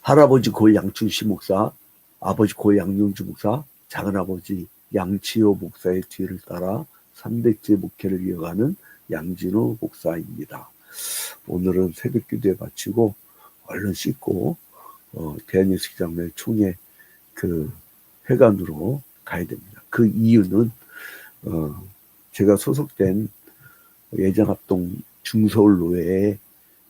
할아버지 고 양춘시 목사, 아버지 고 양용주 목사, 작은아버지 양치호 목사의 뒤를 따라 300제 목회를 이어가는 양진호 목사입니다. 오늘은 새벽 기도에 마치고 얼른 씻고 대한예수기장로회 총회 그 회관으로 가야 됩니다. 그 이유는 제가 소속된 예장합동 중서울노회의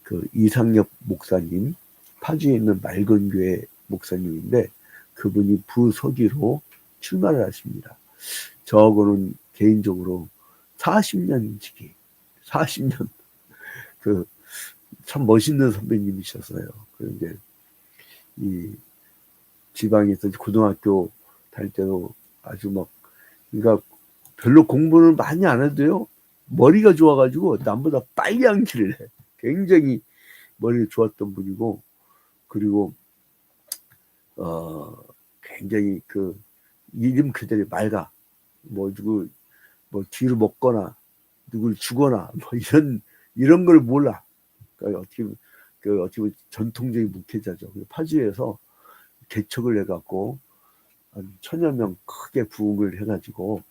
그 이상엽 목사님, 파주에 있는 맑은교회 목사님인데 그분이 부서기로 출마를 하십니다. 저하고는 개인적으로 40년 지기, 40년 그 참 멋있는 선배님이셨어요. 그런데 이 지방에서 고등학교 다닐 때도 아주 막 그러니까 별로 공부를 많이 안 해도요 머리가 좋아가지고 남보다 빨리 암기를 해. 굉장히 머리가 좋았던 분이고 그리고 굉장히 그 이름 그대로 맑아. 뭐 뒤로 먹거나 누굴 주거나 뭐 이런 걸 몰라. 그러니까 어떻게 보면 전통적인 목회자죠. 파주에서 개척을 해갖고 한 1000여 명 크게 부흥을 해가지고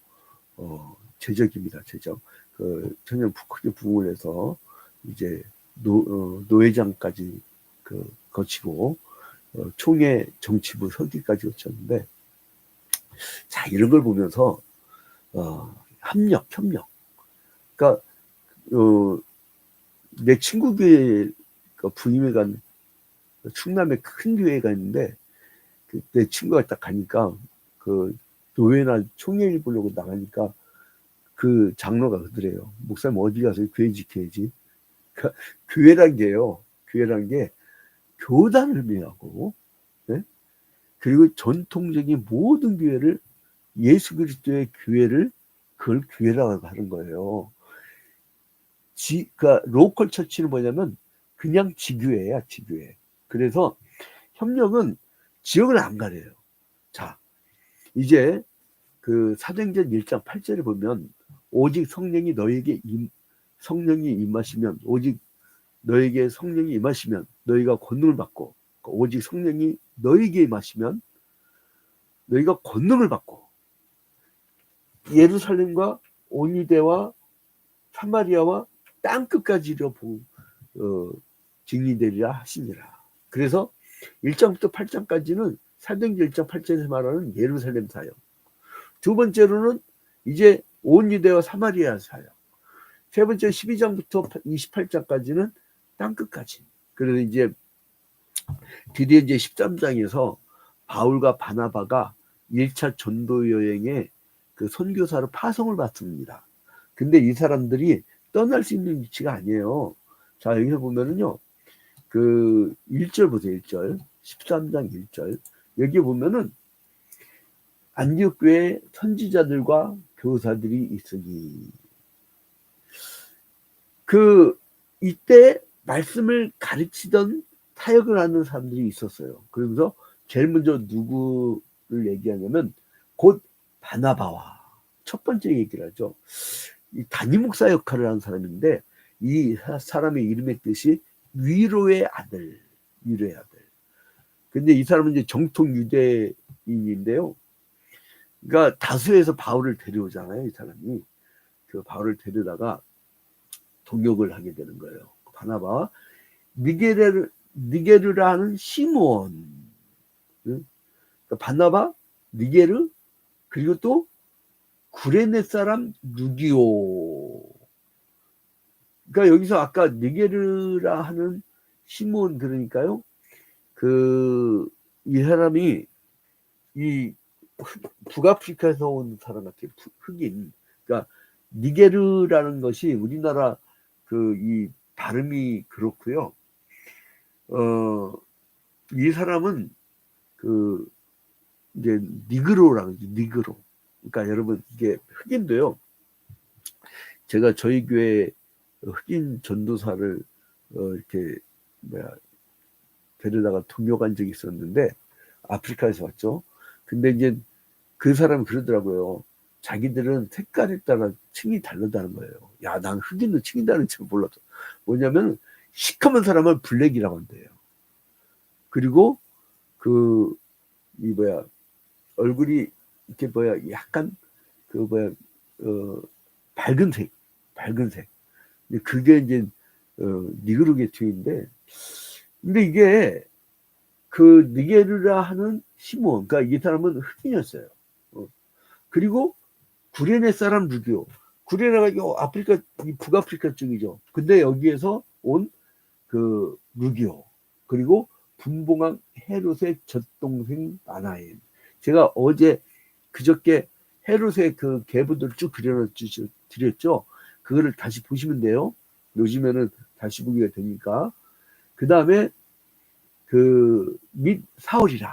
제적입니다. 제적. 그 1000여 명 크게 부흥을 해서 이제 노회장까지 거치고 총회 정치부 서기까지 거쳤는데 자 이런 걸 보면서 협력. 그러니까 내 친구 교회 부임회 간 충남에 큰 교회가 있는데 내 친구가 딱 가니까 그 노회나 총회를 보려고 나가니까 그 장로가 그러더래요. 목사님 어디 가서 교회 지켜야지. 그러니까 교회란 게 교단을 의미하고 네? 그리고 전통적인 모든 교회를 예수 그리스도의 교회를 그걸 교회라고 하는 거예요. 그러니까 로컬 처치는 뭐냐면 그냥 지교회야 지교회. 그래서 협력은 지역을 안 가려요. 자 이제 그 사도행전 1장 8절에 보면 오직 성령이 너에게 성령이 임하시면 오직 너에게 성령이 임하시면 너희가 권능을 받고 오직 성령이 너에게 임하시면 너희가 권능을 받고 예루살렘과 온 유대와 사마리아와 땅끝까지 이르러 증인되리라 하시니라. 그래서 1장부터 8장까지는 사도행전 1장 8절에서 말하는 예루살렘 사역. 두 번째로는 이제 온 유대와 사마리아 사역. 세 번째 12장부터 28장까지는 땅끝까지. 그래서 이제 드디어 이제 13장에서 바울과 바나바가 1차 전도 여행에 그 선교사로 파송을 받습니다. 근데 이 사람들이 떠날 수 있는 위치가 아니에요. 자, 여기서 보면은요. 그 1절 보세요. 1절. 13장 1절. 여기 보면은 안디옥 교회 선지자들과 교사들이 있으니 이때 말씀을 가르치던 사역을 하는 사람들이 있었어요. 그러면서 제일 먼저 누구를 얘기하냐면 곧 바나바와 첫 번째 얘기를 하죠. 이 담임 목사 역할을 하는 사람인데 이 사람의 이름의 뜻이 위로의 아들. 근데 이 사람은 이제 정통 유대인인데요. 그러니까 다수에서 바울을 데려오잖아요. 이 사람이 그 바울을 데려다가 동역을 하게 되는 거예요. 바나바와 니게르라는 시몬, 그러니까 바나바, 니게르, 그리고 또 구레네 사람 루디오. 그러니까 여기서 아까 니게르라 하는 시몬 그러니까요. 이 사람이 이 북아프리카에서 온 사람 같아요. 흑인. 그러니까 니게르라는 것이 우리나라 이 발음이 그렇고요. 이 사람은 이제 니그로라고 하죠. 니그로. 그러니까 여러분 이게 흑인도요. 제가 저희 교회 흑인 전도사를 이렇게 데려다가 동역한 적이 있었는데 아프리카에서 왔죠. 근데 이제 그 사람이 그러더라고요. 자기들은 색깔에 따라 층이 다르다는 거예요. 야, 난 흑인도 층이 다른 줄 몰랐어. 뭐냐면 시커먼 사람은 블랙이라고 한대요. 그리고 그 이 뭐야 얼굴이 이렇게 뭐야 약간 그 뭐야 밝은색 그게 이제 니그르게트인데 근데 이게 그 니게르라 하는 시몬 그러니까 이 사람은 흑인이었어요. 그리고 구레네 사람 루디오 구레네가 이 아프리카 이 북아프리카 쪽이죠. 근데 여기에서 온 그 루디오 그리고 분봉왕 헤롯의 젖동생 마나엠 제가 어제 그저께 헤롯의 그 계보들을 쭉 드렸죠. 그거를 다시 보시면 돼요. 요즘에는 다시 보기가 되니까. 그 다음에 그 및 사울이라.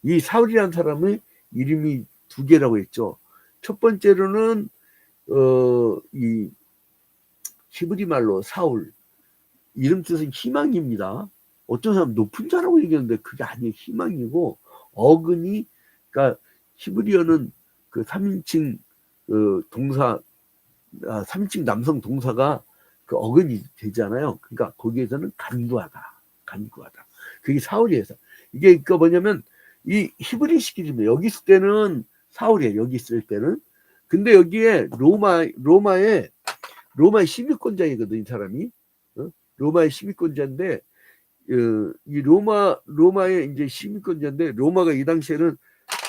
이 사울이라는 사람의 이름이 두 개라고 했죠. 첫 번째로는 이 히브리 말로 사울 이름 뜻은 희망입니다. 어떤 사람 높은 자라고 얘기하는데 그게 아니에요. 희망이고 어근이 그러니까 히브리어는 그 3인칭 그 동사 3인칭 남성 동사가 그 어근이 되잖아요. 그러니까 거기에서는 간구하다. 그게 사울이에서 이게 그러니까 뭐냐면 이 히브리식 이름이에요. 여기 있을 때는 사울이에요. 여기 있을 때는 근데 여기에 로마의 시민권자이거든 이 사람이 로마의 시민권자인데 이 로마의 이제 시민권자인데 로마가 이 당시에는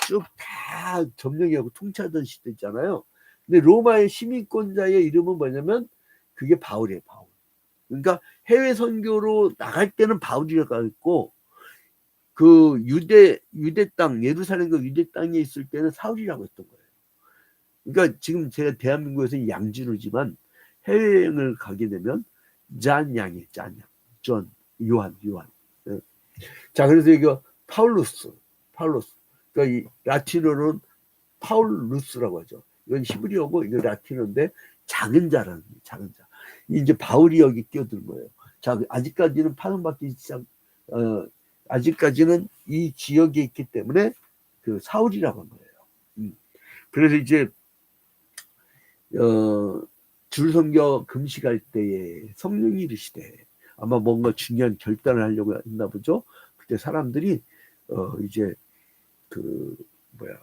쭉 다 점령하고 통치하던 시대 있잖아요. 근데 로마의 시민권자의 이름은 뭐냐면 그게 바울이에요. 바울. 그러니까 해외 선교로 나갈 때는 바울이라고 했고 그 유대 땅 예루살렘과 유대 땅에 있을 때는 사울이라고 했던 거예요. 그러니까 지금 제가 대한민국에서 양지로지만 해외여행을 가게 되면 잔양이 존 요한 자 그래서 이거 파울루스 그러니까 이 라틴어로는 파울루스라고 하죠. 이건 히브리어고 이거 라틴어인데 작은 자라는 작은 자. 이제 바울이 여기 끼어든 거예요. 자 아직까지는 파송받기 시작 아직까지는 이 지역에 있기 때문에 그 사울이라고 한 거예요. 그래서 이제 줄성교 금식할 때에 성령이 이르시되 아마 뭔가 중요한 결단을 하려고 했나 보죠. 그때 사람들이 이제 그 뭐야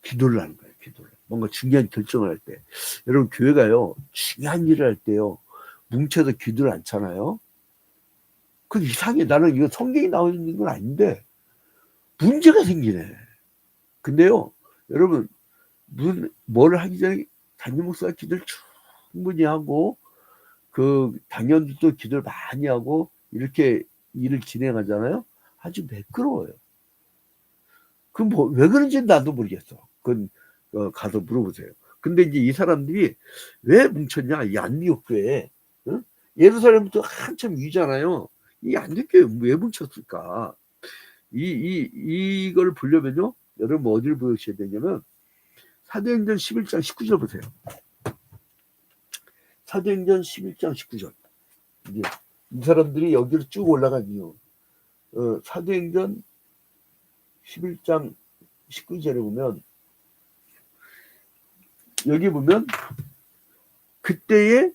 기도를 하는 거예요. 기도를 뭔가 중요한 결정을 할 때 여러분 교회가요 중요한 일을 할 때요 뭉쳐서 기도를 않잖아요. 그 이상해. 나는 이거 성경이 나와 있는 건 아닌데 문제가 생기네. 근데요 여러분 뭘 하기 전에 담임 목사가 기도를 충분히 하고 그 당연들도 기도를 많이 하고 이렇게 일을 진행하잖아요. 아주 매끄러워요. 그럼 뭐 왜 그런지 나도 모르겠어. 그건 가서 물어보세요. 근데 이제 이 사람들이 왜 뭉쳤냐? 이 안디옥 교회 응? 예루살렘부터 한참 위잖아요. 이 안디옥 교회 왜 뭉쳤을까? 이걸 보려면요. 여러분 어디를 보셔야 되냐면 사도행전 11장 19절 보세요. 사도행전 11장 19절. 이제 이 사람들이 여기로 쭉 올라간 이유. 사도행전 11장 19절에 보면 여기 보면 그때에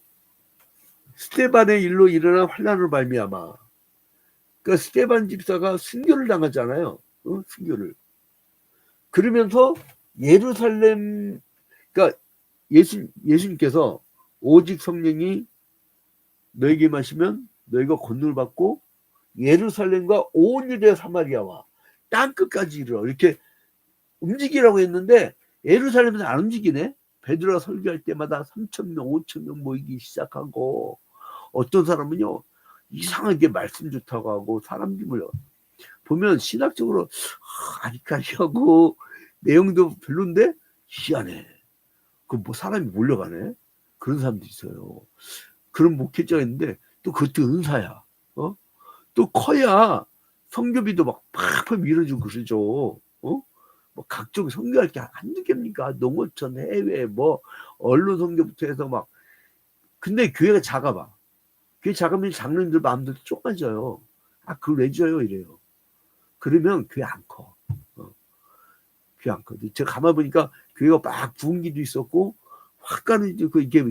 스데반의 일로 일어난 환난으로 말미암아 그러니까 스데반 집사가 순교를 당하잖아요. 순교를. 그러면서 예루살렘 그러니까 예수님께서 오직 성령이 너에게 마시면 너희가 권능을 받고 예루살렘과 온 유대 사마리아와 땅끝까지 이르러 이렇게 움직이라고 했는데 예루살렘에서 안 움직이네. 베드로가 설교할 때마다 3,000명 5,000명 모이기 시작하고 어떤 사람은요 이상하게 말씀 좋다고 하고 사람들이 몰려 보면 신학적으로 아리까리하고 내용도 별론데 희한해. 그 뭐 사람이 몰려가네. 그런 사람도 있어요. 그런 목회자가 있는데 또 그것도 은사야. 또 커야 성교비도 막 팍팍 밀어주고 그러죠. 뭐 각종 성교할 게 한두 개입니까? 농어촌 해외 뭐 언론 성교부터 해서 막 근데 교회가 작아봐. 교회 작으면 장로님들 마음대로 좁아져요. 그걸 왜 줘요 이래요. 그러면 교회 안 커. 교회 안 커. 제가 가만 보니까 교회가 막 부흥기도 있었고 확 가는 이제 그 이게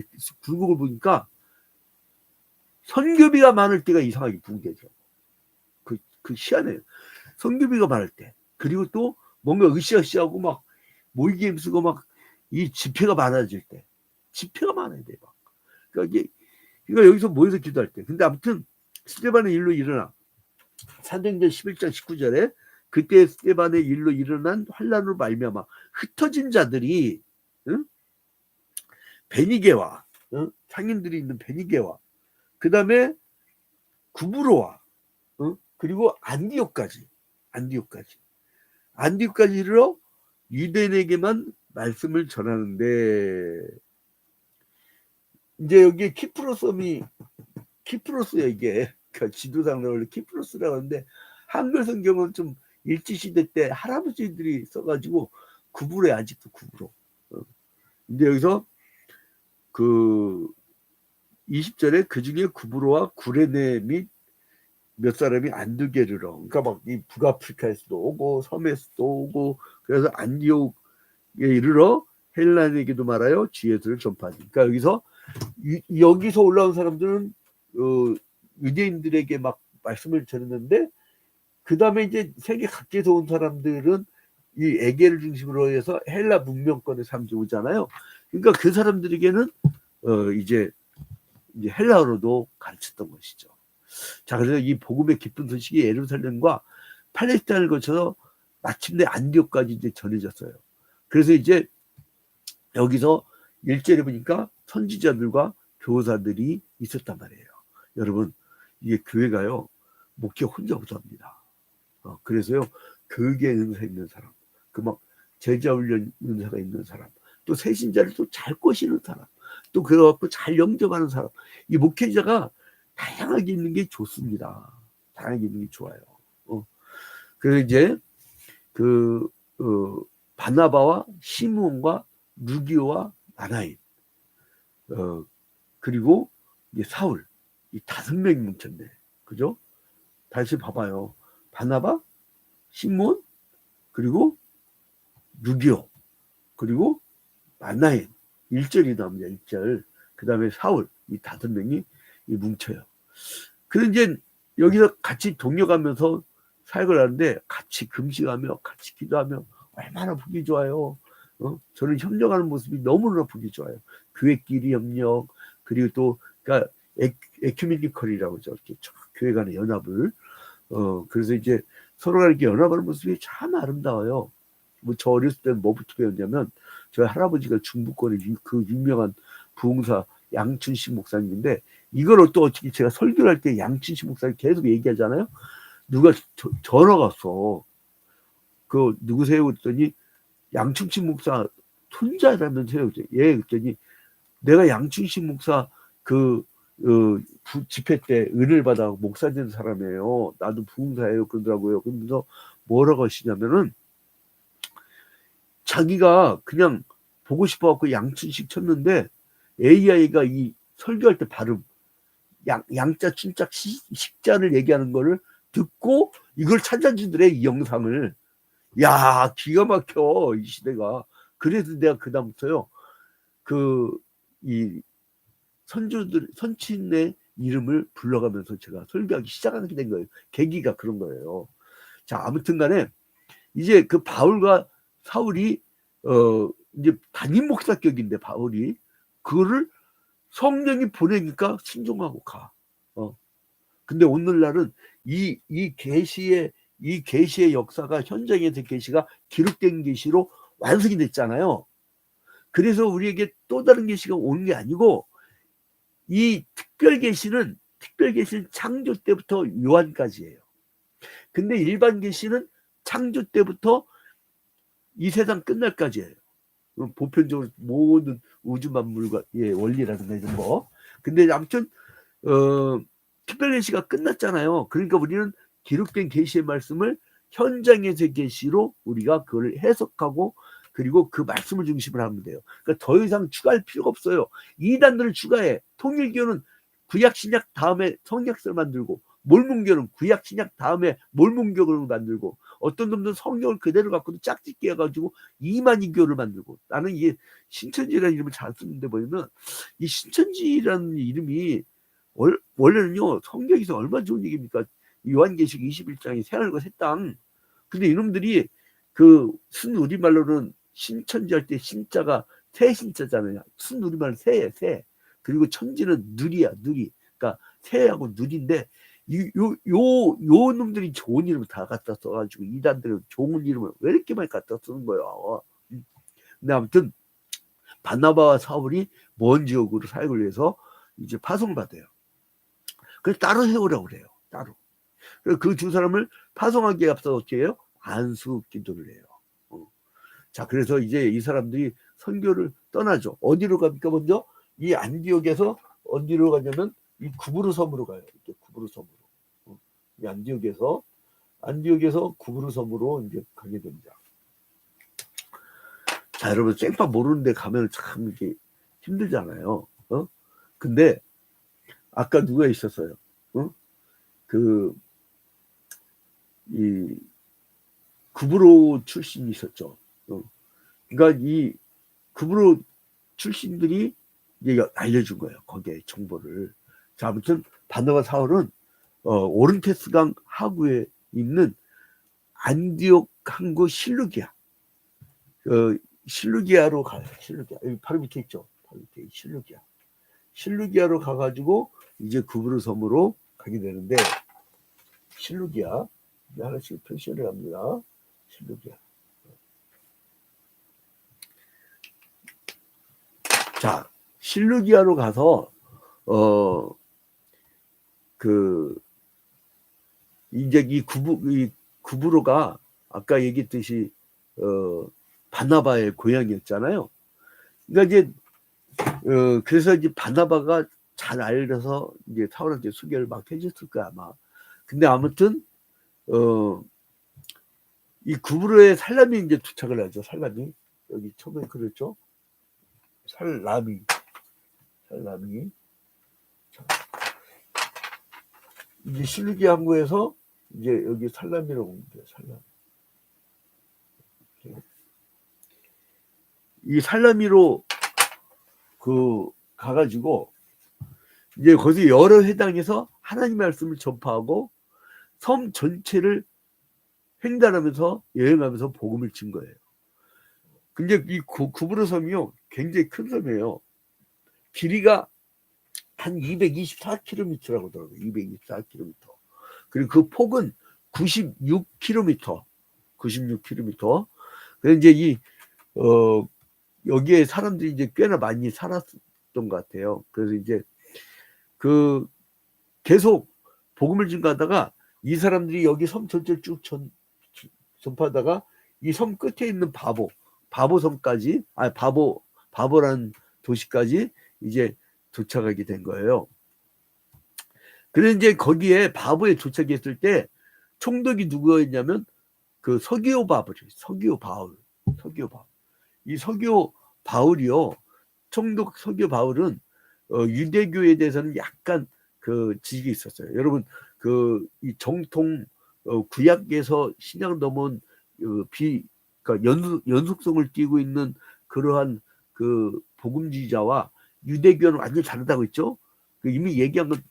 굴곡을 보니까 선교비가 많을 때가 이상하게 부흥되죠. 그 희한해요. 성규비가 말할 때. 그리고 또 뭔가 으쌰으쌰하고 막 모이기 힘쓰고 막 이 집회가 많아질 때. 집회가 많아야 돼. 막. 그러니까 이게, 그러니까 여기서 모여서 기도할 때. 근데 아무튼 스데반의 일로 일어나. 사도행전 11장 19절에 그때 스데반의 일로 일어난 환란으로 말미암아 흩어진 자들이, 응? 베니게와, 응? 상인들이 있는 베니게와, 그 다음에 구브로와, 응? 그리고 안디옥까지 이르러 유대인에게만 말씀을 전하는데, 이제 여기 키프로스야 이게. 그러니까 지도상으로 원래 키프로스라고 하는데 한글 성경은 좀 일제시대 때 할아버지들이 써가지고 구부로에 아직도 구부로. 근데 여기서 그 20절에 그 중에 구부로와 구레네 및 몇 사람이 안두게르러, 그러니까 막 이 북아프리카에서도 오고 섬에서도 오고, 그래서 안디옥에 이르러 헬라인에게도 말하여 주예수를 전파하니. 그러니까 여기서 올라온 사람들은 유대인들에게 막 말씀을 전했는데, 그 다음에 이제 세계 각지에서 온 사람들은 이 에게를 중심으로 해서 헬라 문명권의 사람들이 오잖아요. 그러니까 그 사람들에게는 이제 헬라어로도 가르쳤던 것이죠. 자, 그래서 이 복음의 기쁜 소식이 예루살렘과 팔레스타인을 거쳐서 마침내 안디옥까지 이제 전해졌어요. 그래서 이제 여기서 1절에 보니까 선지자들과 교사들이 있었단 말이에요. 여러분, 이게 교회가요, 목회 혼자 못합니다. 그래서요, 교육에 은사 있는 사람, 그 막 제자 훈련 은사가 있는 사람, 또 새신자를 또 잘 꼬시는 사람, 또 그래갖고 잘 영접하는 사람, 이 목회자가 다양하게 있는 게 좋습니다. 다양하게 있는 게 좋아요. 그래서 이제 바나바와 시므온과 루기오와 마나인, 그리고 이제 사울, 이 5명이 뭉쳤네. 그죠? 다시 봐봐요. 바나바, 시므온, 그리고 루기오, 그리고 마나인. 1절이 나옵니다. 1절. 그 다음에 사울, 이 5명이 뭉쳐요. 그래서 이제 여기서 같이 동력하면서 사역을 하는데, 같이 금식하며 같이 기도하며 얼마나 보기 좋아요. 저는 협력하는 모습이 너무나 보기 좋아요. 교회끼리 협력, 그리고 또 그러니까 에큐메니컬이라고 하죠. 이렇게 교회 간의 연합을. 그래서 이제 서로가 이렇게 연합하는 모습이 참 아름다워요. 뭐 저 어렸을 때는 뭐부터 배웠냐면, 저희 할아버지가 중부권의 그 유명한 부흥사 양춘식 목사님인데, 이걸 또 어떻게 제가 설교를 할 때 양춘식 목사님 계속 얘기하잖아요. 누가 전화가 왔어. 그 누구세요? 그랬더니 양춘식 목사 손자라면서요. 예, 그랬더니 내가 양춘식 목사 집회 때 은혜를 받아 목사 된 사람이에요. 나도 부흥사예요. 그러더라고요. 그러면서 뭐라고 하시냐면은, 자기가 그냥 보고 싶어갖고 양춘식 쳤는데 AI가 이 설교할 때 발음, 양자, 춘자, 식자를 얘기하는 거를 듣고 이걸 찾아주더래, 이 영상을. 야, 기가 막혀, 이 시대가. 그래서 내가 그다음부터요, 이 선친의 이름을 불러가면서 제가 설교하기 시작하게 된 거예요. 계기가 그런 거예요. 자, 아무튼 간에 이제 그 바울과 사울이 이제 담임 목사격인데, 바울이 그거를 성령이 보내니까 순종하고 가. 근데 오늘날은 이 계시의 역사가, 현장에서 계시가 기록된 계시로 완성이 됐잖아요. 그래서 우리에게 또 다른 계시가 오는 게 아니고, 이 특별 계시는 창조 때부터 요한까지예요. 근데 일반 계시는 창조 때부터 이 세상 끝날까지예요. 보편적으로 모든 우주 만물과 원리라든가 이런 거. 근데 아무튼 특별 계시가 끝났잖아요. 그러니까 우리는 기록된 계시의 말씀을 현장에서의 계시로 우리가 그걸 해석하고, 그리고 그 말씀을 중심으로 하면 돼요. 그러니까 더 이상 추가할 필요가 없어요. 이단들을 추가해. 통일교는 구약 신약 다음에 성약설 만들고, 몰문교는 구약 신약 다음에 몰문교를 만들고, 어떤 놈들은 성경을 그대로 갖고도 짝짓기 해가지고 이만희교를 만들고. 나는 이게 신천지라는 이름을 잘 쓰는데, 뭐냐면 이 신천지라는 이름이 원래는요, 성경에서 얼마나 좋은 얘기입니까? 요한계시록 21장에 새하늘과 새 땅. 근데 이놈들이 그 순우리말로는 신천지 할 때 신자가 새 신자잖아요. 순우리말로 새예요, 새. 그리고 천지는 누리야, 누리. 그러니까 새하고 누리인데 요 놈들이 좋은 이름을 다 갖다 써가지고 이단들은 좋은 이름을 왜 이렇게 많이 갖다 쓰는 거야. 근데 아무튼 바나바와 사울이 먼 지역으로 사역을 위해서 이제 파송을 받아요. 그래서 따로 세우라고 그래요. 따로. 그 두 사람을 파송하기에 앞서 어떻게 해요? 안수 기도를 해요. 자, 그래서 이제 이 사람들이 선교를 떠나죠. 어디로 갑니까? 먼저 이 안디옥에서 어디로 가냐면 이 구브로 섬으로 가요. 이렇게 구브로 섬으로. 이 안디옥에서 구브로 섬으로 이제 가게 됩니다. 자, 여러분 생파 모르는데 가면 참 이게 힘들잖아요. 근데 아까 누가 있었어요? 이 구브로 출신이 있었죠. 그러니까 이 구브로 출신들이 이제 알려준 거예요. 거기에 정보를. 자, 아무튼 바나바 사울은 오른테스강 하구에 있는 안디옥 항구 실루기아. 실루기아로 가요. 실루기아. 여기 바로 밑에 있죠. 바로 밑에 실루기아. 실루기아로 가가지고 이제 구브로 섬으로 가게 되는데, 실루기아 하나씩 표시를 합니다. 실루기아. 자, 실루기아로 가서 이제 이 구브로가 아까 얘기했듯이 바나바의 고향이었잖아요. 그러니까 이제 그래서 이제 바나바가 잘 알려서 이제 사울한테 소개를 막 해줬을 거야 아마. 근데 아무튼 이 구브로에 살람이 이제 도착을 하죠. 살람이 여기 처음에 그랬죠. 살람이. 이제 실루기 항구에서 이제 여기 살람이라고 옵니다. 살람. 이 살라미로 가가지고 이제 거기서 여러 회당에서 하나님의 말씀을 전파하고 섬 전체를 횡단하면서 여행하면서 복음을 친 거예요. 근데 이 구브로 섬이요 굉장히 큰 섬이에요. 길이가 한 224km라고 하더라고요. 224km. 그리고 그 폭은 96km. 그래서 이제 여기에 사람들이 이제 꽤나 많이 살았던 것 같아요. 그래서 이제 계속 복음을 전가하다가 이 사람들이 여기 섬 전체를 쭉 전파하다가 이 섬 끝에 있는 바보섬까지, 바보라는 도시까지 이제 도착하게 된 거예요. 그래서 이제 거기에 바보에 도착했을 때 총독이 누구였냐면 그 서기오 바울. 이 서기오 바울이요. 총독 서기오 바울은 유대교에 대해서는 약간 지식이 있었어요. 여러분 이 정통 구약에서 신약 넘은 그러니까 연속성을 띠고 있는 그러한 복음주의자와 유대교는 완전히 다르다고 했죠. 이미 얘기한 건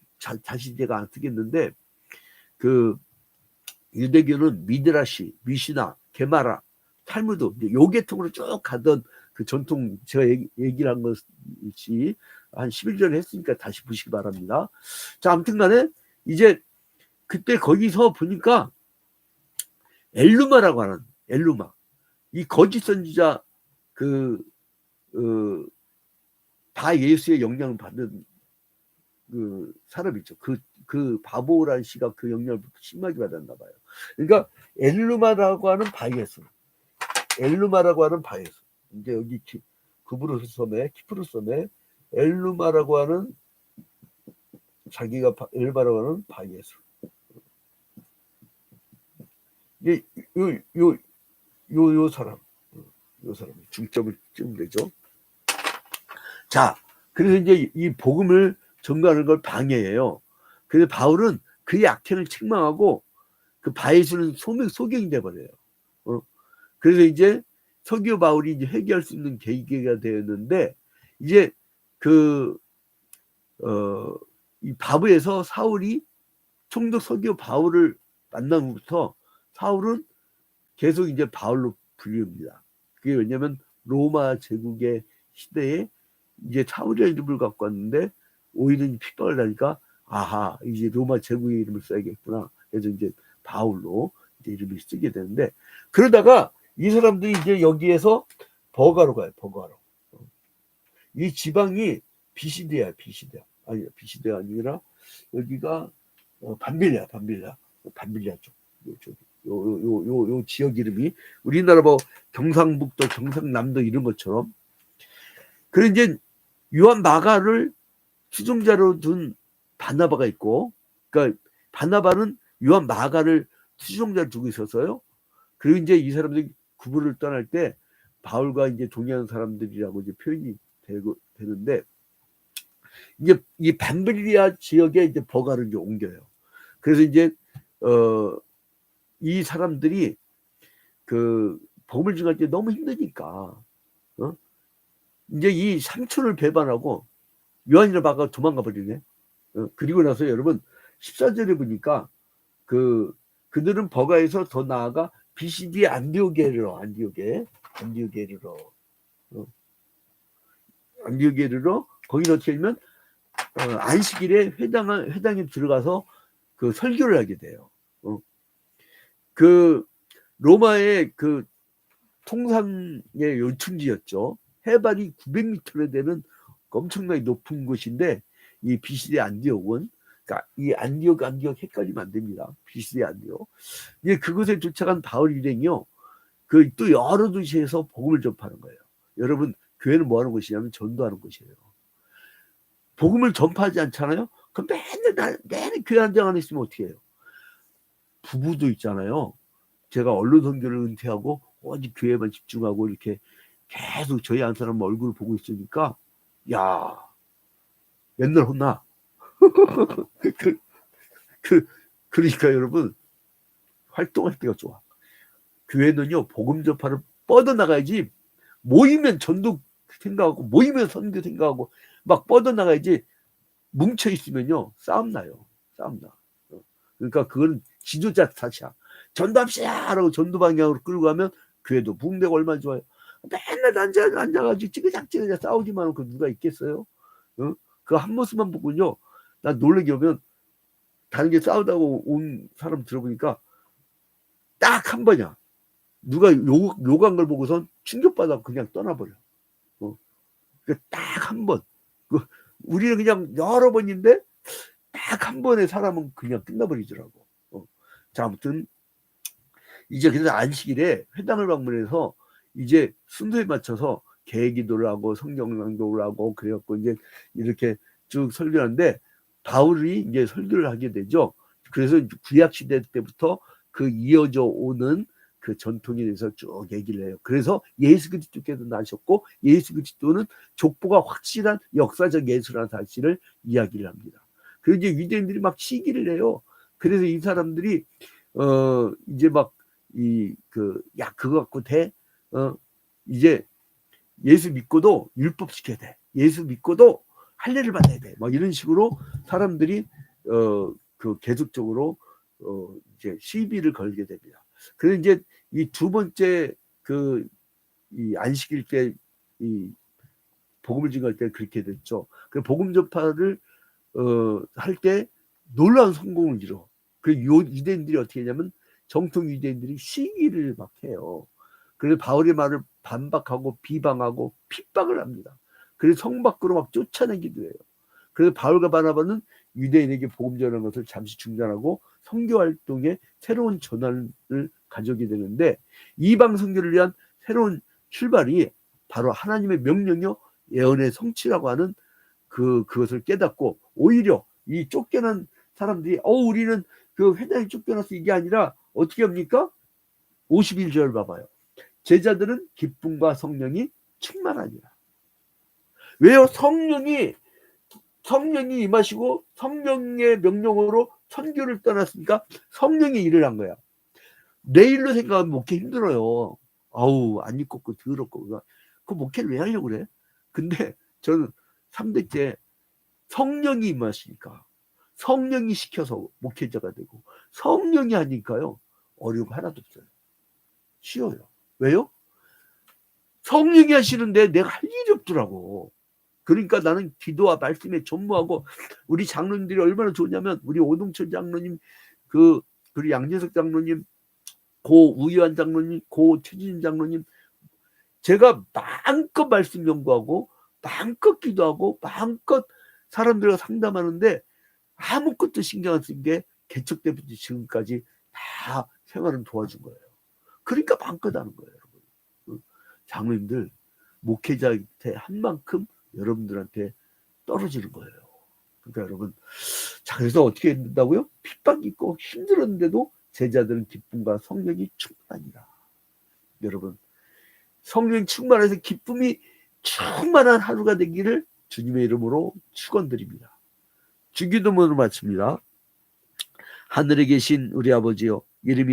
다시 제가 안 쓰겠는데 유대교는 미드라시, 미시나, 게마라, 탈무드 요 계통으로 쭉 가던 그 전통 제가 얘기를 한 것이 한 11전에 했으니까 다시 보시기 바랍니다. 자, 아무튼 간에 이제 그때 거기서 보니까 엘루마라고 하는 이 거짓 선지자 다 예수의 영향을 받는 사람 있죠. 바보라는 씨가 그 영향을 심하게 받았나 봐요. 그러니까 엘루마라고 하는 바이에스. 이제 여기 키프루 섬에 엘루마라고 하는 자기가 엘루마라고 하는 바이에스. 이게 요 사람 중점을 찍으면 되죠. 자, 그래서 이제 이 복음을 전가하는 걸 방해해요. 그래서 바울은 그의 악행을 책망하고 그 바이에스는 소경이 돼버려요. 그래서 이제 서기오 바울이 이제 회개할 수 있는 계기가 되었는데 이제 이 바브에서 사울이 총독 서기오 바울을 만난 후부터 사울은 계속 이제 바울로 불립니다. 그게 왜냐면 로마 제국의 시대에 이제 사울이라는 이름을 갖고 왔는데 오히려 핍박을 하니까 아하 이제 로마 제국의 이름을 써야겠구나. 그래서 이제 바울로 이제 이름을 쓰게 되는데 그러다가 이 사람들이 이제 여기에서 버가로 가요. 버가로. 이 지방이 비시디아 아니 비시디아 아니라 여기가 반빌리아 쪽. 요 지역 이름이 우리나라 뭐 경상북도, 경상남도 이런 것처럼. 그래 이제 요한 마가를 추종자로 둔 바나바가 있고, 그러니까 바나바는 요한 마가를 추종자로 두고 있었어요. 그리고 이제 이 사람들이 구부를 떠날 때 바울과 이제 동의하는 사람들이라고 이제 표현이 되는데 이제 이 반빌리아 지역에 이제 버가를 이제 옮겨요. 그래서 이제 이 사람들이 그 복음을 증할 때 너무 힘드니까 이제 이 삼촌을 배반하고 요한이나 바가 도망가 버리네. 그리고 나서 여러분 14절에 보니까 그들은 버가에서 더 나아가 비시디 안디오게르로 거기는 어떻게 하면 안식일에 회당에 들어가서 그 설교를 하게 돼요. 그 로마의 그 통상의 요충지였죠. 해발이 900m나 되는 엄청나게 높은 곳인데 이 비시디 안디옥은 그러니까 이 안디옥 헷갈리면 안 됩니다. 비시디 안디옥. 이제 그곳에 도착한 바울 일행이요. 그 또 여러 도시에서 복음을 전파하는 거예요. 여러분 교회는 뭐 하는 곳이냐면 전도하는 곳이에요. 복음을 전파하지 않잖아요. 그럼 매일 교회 한 장 안에 있으면 어떻게 해요? 부부도 있잖아요. 제가 언론 선교를 은퇴하고 오직 교회만 집중하고 이렇게 계속 저희 한 사람 얼굴을 보고 있으니까 야 맨날 혼나. 그러니까 여러분 활동할 때가 좋아. 교회는요 복음 전파를 뻗어나가야지. 모이면 전도 생각하고 모이면 선교 생각하고 막 뻗어나가야지. 뭉쳐있으면요 싸움 나요. 그러니까 그건 지도자 탓이야. 전도합시다 라고 전도 방향으로 끌고 가면 교회도 붕대가 얼마나 좋아요. 맨날 앉아가지고 찌그작 싸우기만 하고 누가 있겠어요? 그 한 모습만 보고요 난 놀라게 오면 다른 게 싸우다고 온 사람 들어보니까 딱 한 번이야. 누가 욕한 걸 보고선 충격받아 그냥 떠나버려. 딱 한 번. 우리는 그냥 여러 번인데 딱 한 번의 사람은 그냥 끝나버리더라고. 자, 아무튼 이제 그래서 안식일에 회당을 방문해서 이제 순서에 맞춰서 개기도를 하고 성경 낭독을 하고 그래갖고 이제 이렇게 쭉 설교하는데 바울이 이제 설교를 하게 되죠. 그래서 구약 시대 때부터 그 이어져 오는 그 전통에 대해서 쭉 얘기를 해요. 그래서 예수 그리스도께서 나셨고 예수 그리스도는 족보가 확실한 역사적 예수라는 사실을 이야기를 합니다. 그리고 이제 유대인들이 막 시기를 해요. 그래서 이 사람들이 이제 막 그거 갖고 돼? 이제 예수 믿고도 율법 지켜야 돼. 예수 믿고도 할례를 받아야 돼. 막 이런 식으로 사람들이 그 계속적으로 이제 시비를 걸게 됩니다. 그래서 이제 이 두 번째 이 안식일 때 이 복음을 증거할 때 그렇게 됐죠. 그 복음 전파를 할 때 놀라운 성공을 이뤄. 그 유대인들이 어떻게 하냐면 정통 유대인들이 시기를 막 해요. 그래서 바울의 말을 반박하고 비방하고 핍박을 합니다. 그래서 성 밖으로 막 쫓아내기도 해요. 그래서 바울과 바나바는 유대인에게 복음 전하는 것을 잠시 중단하고 선교 활동에 새로운 전환을 가져오게 되는데 이방 선교를 위한 새로운 출발이 바로 하나님의 명령이요 예언의 성취라고 하는 그것을 깨닫고 오히려 이 쫓겨난 사람들이 우리는 그 회당에 쫓겨났어 이게 아니라 어떻게 합니까? 51절 봐봐요. 제자들은 기쁨과 성령이 충만하니라. 왜요? 성령이 임하시고 성령의 명령으로 선교를 떠났으니까 성령이 일을 한 거야. 내일로 생각하면 목회 힘들어요. 안 입고 더럽고 그 목회를 왜 하려고 그래? 근데 저는 3대째 성령이 임하시니까 성령이 시켜서 목회자가 되고, 성령이 하니까요 어려움 하나도 없어요. 쉬워요. 왜요? 성령이 하시는데 내가 할 일이 없더라고. 그러니까 나는 기도와 말씀에 전무하고, 우리 장로님들이 얼마나 좋냐면, 우리 오동철 장로님, 그리고 양재석 장로님, 고 우희환 장로님, 고 최진 장로님, 제가 마음껏 말씀 연구하고 마음껏 기도하고 마음껏 사람들과 상담하는데 아무것도 신경 안 쓴 게 개척 때부터 지금까지 다 생활은 도와준 거예요. 그러니까 마음껏 하는 거예요, 여러분. 장로님들 목회자한테 한 만큼 여러분들한테 떨어지는 거예요. 그러니까 여러분, 자, 그래서 어떻게 된다고요? 핍박 있고 힘들었는데도 제자들은 기쁨과 성령이 충만하니라. 여러분, 성령 충만해서 기쁨이 충만한 하루가 되기를 주님의 이름으로 축원드립니다. 주기도문으로 마칩니다. 하늘에 계신 우리 아버지여, 이름이